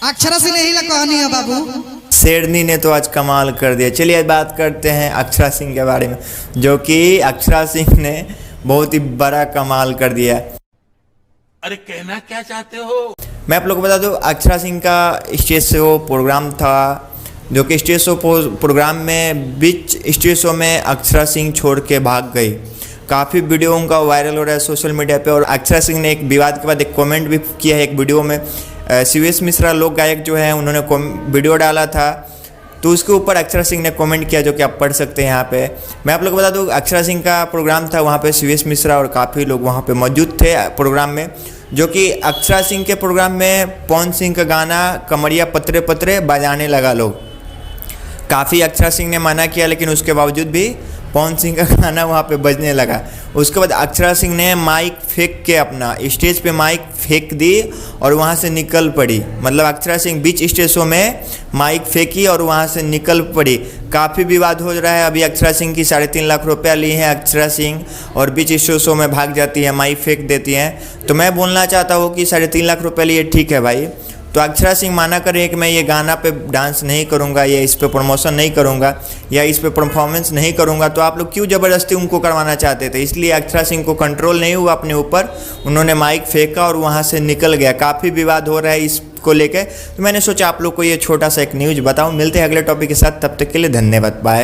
अक्षरा से नहीं ला कहानी है बाबू। शेरनी ने तो आज कमाल कर दिया। चलिए आज बात करते हैं अक्षरा सिंह के बारे में, जो कि अक्षरा सिंह ने बहुत ही बड़ा कमाल कर दिया। अरे कहना क्या चाहते हो? मैं आप लोगों को बता दूं, अक्षरा सिंह का स्टेज शो प्रोग्राम था, जो कि स्टेज शो प्रोग्राम में बीच स्टेज शो में अक्षरा सिंह छोड़ के भाग गई। काफ़ी वीडियो उनका वायरल हो रहा है सोशल मीडिया पे। और अक्षरा सिंह ने एक विवाद के बाद एक कमेंट भी किया है एक वीडियो में। शिवेश मिश्रा लोक गायक जो है उन्होंने वीडियो डाला था, तो उसके ऊपर अक्षरा सिंह ने कमेंट किया, जो कि आप पढ़ सकते हैं यहाँ पे। मैं आप लोग को बता दूँ, अक्षरा सिंह का प्रोग्राम था, वहाँ पे शिवेश मिश्रा और काफ़ी लोग वहाँ पे मौजूद थे प्रोग्राम में, जो कि अक्षरा सिंह के प्रोग्राम में पवन सिंह का गाना कमरिया पत्रे पत्रे बजाने लगा लोग। काफ़ी अक्षरा सिंह ने मना किया, लेकिन उसके बावजूद भी पवन सिंह का गाना वहाँ पे बजने लगा। उसके बाद अक्षरा सिंह ने माइक फेंक के अपना स्टेज पे माइक फेंक दी और वहाँ से निकल पड़ी। मतलब अक्षरा सिंह बीच स्टेज शो में माइक फेंकी और वहाँ से निकल पड़ी। काफ़ी विवाद हो रहा है अभी। अक्षरा सिंह की 3.5 लाख रुपया ली है अक्षरा सिंह और बीच स्टेज शो में भाग जाती है, माइक फेंक देती हैं। तो मैं बोलना चाहता हूँ कि 3.5 लाख रुपये लिए ठीक है भाई, तो अक्षरा सिंह माना करें कि मैं ये गाना पे डांस नहीं करूँगा या इस पे प्रमोशन नहीं करूँगा या इस पे परफॉर्मेंस नहीं करूँगा, तो आप लोग क्यों ज़बरदस्ती उनको करवाना चाहते थे? इसलिए अक्षरा सिंह को कंट्रोल नहीं हुआ अपने ऊपर, उन्होंने माइक फेंका और वहाँ से निकल गया। काफ़ी विवाद हो रहा है इसको लेकर, तो मैंने सोचा आप लोग को ये छोटा सा एक न्यूज़ बताऊँ। मिलते हैं अगले टॉपिक के साथ, तब तक के लिए धन्यवाद, बाय।